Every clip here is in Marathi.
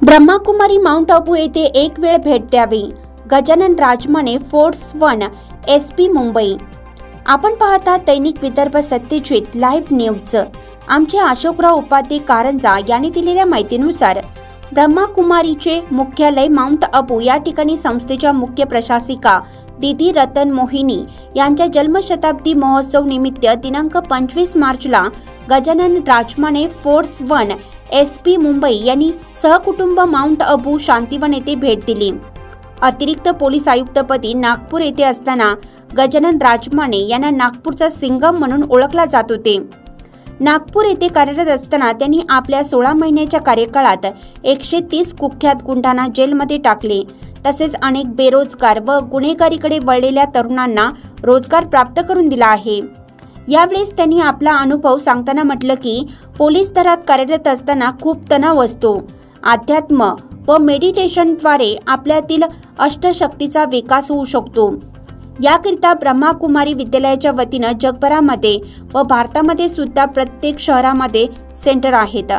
ब्रह्माकुमारी माउंट आबू येथे एक वेळ भेट द्यावी। Gajanan Rajmane force 1 SP Mumbai. आपण पाहता दैनिक विदर्भ सत्यजित लाईव्ह न्यूज। आमचे अशोकराव उपाध्ये कारंजा यांनी दिलेल्या माहितीनुसार ब्रह्माकुमारीचे मुख्यालय माउंट आबू या ठिकाणी संस्थेच्या मुख्य प्रशासिका दीदी रतन मोहिनी यांच्या जन्मशताब्दी महोत्सव निमित्त दिनांक 25 मार्चला गजानन राजमाने फोर्स 1 SP मुंबई यांनी सहकुटुंब माउंट आबू शांतिवन येथे भेट दिली। अतिरिक्त पोलीस आयुक्तपदी नागपूर येथे असताना गजानन राजमाने यांना नागपूरचा सिंगम म्हणून ओळखला जात होते। नागपूर येथे कार्यरत असताना त्यांनी आपल्या 16 महिन्याच्या कार्यकाळात 130 कुख्यात गुंडांना जेलमध्ये टाकले। तसेच अनेक बेरोजगार व गुन्हेगारीकडे वळलेल्या तरुणांना रोजगार प्राप्त करून दिला आहे। यावेळेस त्यांनी आपला अनुभव सांगताना म्हटलं की पोलीस दलात कार्यरत असताना खूप तणाव असतो। अध्यात्म व मेडिटेशनद्वारे आपल्यातील अष्टशक्तीचा विकास होऊ शकतो। याकरिता ब्रह्माकुमारी विद्यालयाच्या वतीनं जगभरामध्ये व भारतामध्ये सुद्धा प्रत्येक शहरामध्ये सेंटर आहेत।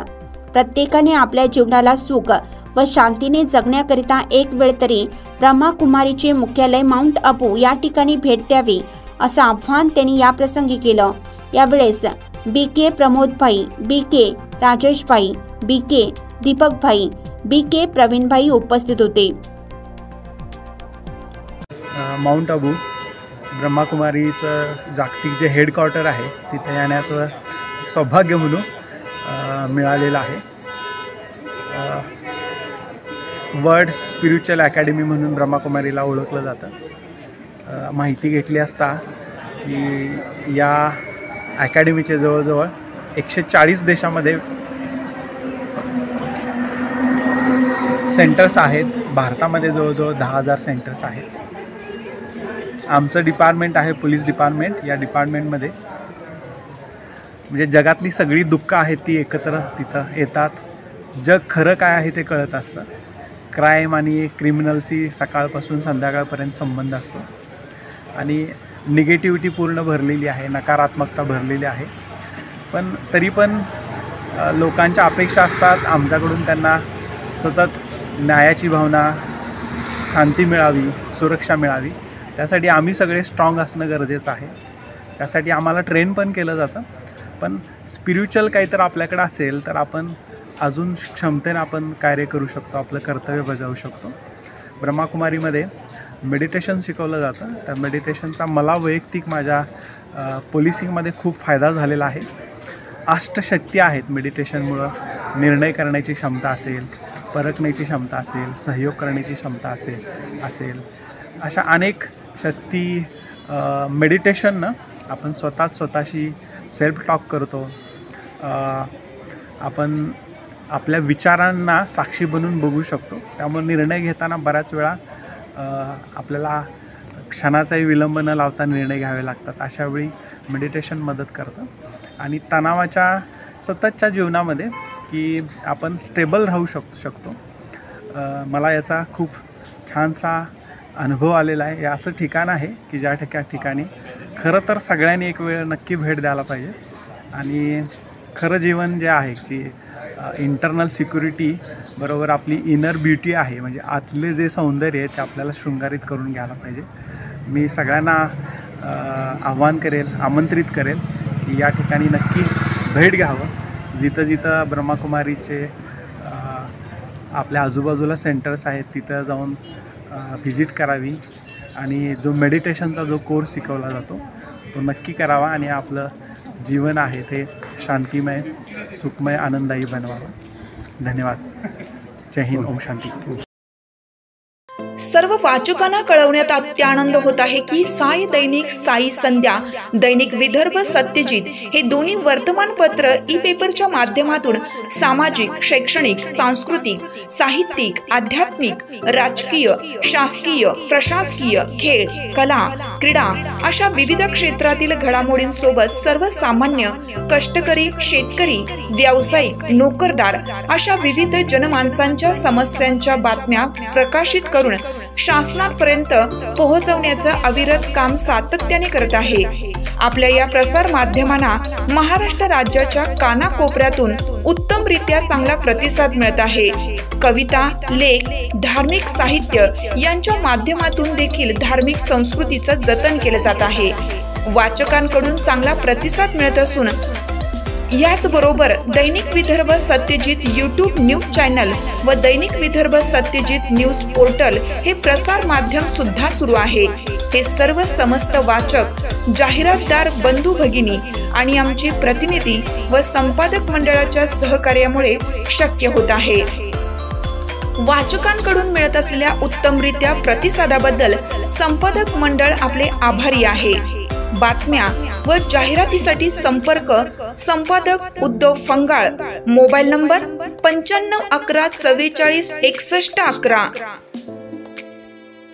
प्रत्येकाने आपल्या जीवनाला सुख व शांतीने जगण्याकरिता एक वेळ तरी ब्रह्माकुमारीचे मुख्यालय माउंट आबू या ठिकाणी भेट द्यावी असं आव्हान त्यांनी या प्रसंगी केलं। यावेळेस BK प्रमोदभाई, BK Rajeshbhai, BK दीपकभाई, BK Pravinbhai उपस्थित होते। माउंट आबू ब्रह्माकुमारीचं जागतिक जे हेडक्वार्टर आहे तिथे येण्याचं सौभाग्य म्हणून मिळालेलं आहे। वर्ल्ड स्पिरिच्युअल अकॅडमी म्हणून ब्रह्माकुमारीला ओळखलं जातं। माहिती घेतली असता की या अकॅडमीचे जवळजवळ 140 देशामध्ये सेंटर्स आहेत। भारतामध्ये जवळजवळ 10,000 सेंटर्स आहेत। आमचं डिपार्टमेंट आहे पोलीस डिपार्टमेंट। या डिपार्टमेंटमध्ये म्हणजे जगातली सगळी दुःख आहेत ती एकत्र तिथं येतात। जग खरं काय आहे ते कळत असतं। क्राईम आणि क्रिमिनलशी सकाळपासून संध्याकाळपर्यंत संबंध असतो आणि निगेटिव्हिटी पूर्ण भरलेली आहे, नकारात्मकता भरलेली आहे। पण तरी पण लोकांच्या अपेक्षा असतात आमच्याकडून त्यांना सतत न्यायाची भावना, शांती मिळावी, सुरक्षा मिळावी। त्यासाठी आम्ही सगळे स्ट्रॉंग असणं गरजेचं आहे। त्यासाठी आम्हाला ट्रेन पण केलं जातं। पण स्पिरिच्युअल काहीतरी आपल्याकडे असेल तर आपण अजून क्षमतेने आपण कार्य करू शकतो, आपलं कर्तव्य बजावू शकतो। ब्रह्माकुमारीमध्ये मेडिटेशन शिकवलं जातं। त्या मेडिटेशनचा मला वैयक्तिक माझ्या पोलिसिंगमध्ये खूप फायदा झालेला आहे। अष्टशक्ती आहेत मेडिटेशनमुळं। निर्णय करण्याची क्षमता असेल, परखण्याची क्षमता असेल, सहयोग करण्याची क्षमता असेल अशा अनेक शक्ती मेडिटेशननं आपण स्वतःशी सेल्फ टॉक करतो। आपण आपल्या विचारांना साक्षी बनून बघू शकतो। त्यामुळे निर्णय घेताना बऱ्याच वेळा आपल्याला क्षणाचाही विलंब न लावता निर्णय घ्यावे लागतात। अशावेळी मेडिटेशन मदत करतं। आणि तणावाच्या सततच्या जीवनामध्ये की आपण स्टेबल राहू शकतो। मला याचा खूप छानसा अनुभव आलेला आहे। हे असं ठिकाण आहे की ज्या ठिकाणी खरं तर सगळ्यांनी एक वेळ नक्की भेट द्यायला पाहिजे। आणि खरं जीवन जे आहे की इंटरनल सिक्युरिटी बरोबर आपली इनर ब्युटी आहे, म्हणजे आतले जे सौंदर्य आहे ते आपल्याला शृंगारित करून घ्यायला पाहिजे। मी सगळ्यांना आमंत्रित करेल की या ठिकाणी नक्की भेट घ्यावं। जिथं ब्रह्माकुमारीचे आपल्या आजूबाजूला सेंटर्स आहेत तिथं जाऊन व्हिजिट करावी आणि जो मेडिटेशनचा जो कोर्स शिकवला जातो तो नक्की करावा आणि आपलं जीवन आहे ते शांतिमय, सुखमय, आनंददायी बनवावं। धन्यवाद। जय हिंद। ओम शांती। सर्व वाचकांना कळवण्यात अत्यानंद होत आहे की साई दैनिक, साई संध्या, दैनिक विदर्भ सत्यजित हे दोन्ही वर्तमानपत्र ई-पेपरच्या माध्यमातून सामाजिक, शैक्षणिक, सांस्कृतिक, साहित्यिक, आध्यात्मिक, राजकीय, शासकीय, प्रशासकीय, खेळ, कला, क्रीडा अशा विविध क्षेत्रातील घडामोडींसोबत सर्वसामान्य, कष्टकरी, शेतकरी, व्यावसायिक, नोकरदार अशा विविध जनमानसांच्या समस्यांच्या बातम्या प्रकाशित करून शासनापर्यंत पोहोचवण्याचं अविरत काम सातत्याने करत आहे। आपल्या या प्रसार माध्यमांना महाराष्ट्र राज्याच्या कानाकोपऱ्यातून उत्तमरित्या चांगला प्रतिसाद मिळत आहे। कविता, लेख, धार्मिक साहित्य यांच्या माध्यमातून देखील धार्मिक संस्कृतीचं जतन केलं जात आहे. वाचकांकडून चांगला प्रतिसाद मिळत असून याचबरोबर दैनिक Vidarbha Satyajit YouTube news channel व दैनिक विदर्भ सत्यजित न्यूज पोर्टल हे प्रसार माध्यम सुद्धा सुरू आहे. हे सर्व समस्त वाचक, जाहिरातदार बंधू भगिनी आणि आमचे प्रतिनिधी व संपादक मंडळाच्या सहकार्यामुळे शक्य होत आहे. वाचकांकडून मिळत असलेल्या उत्तमरित्या प्रतिसादाबद्दल संपादक मंडळ आपले आभारी आहे. बातम्या व जाहिरातीसाठी संपर्क संपादक उद्धव फंगाळ, मोबाईल नंबर 95 11 44 61 11.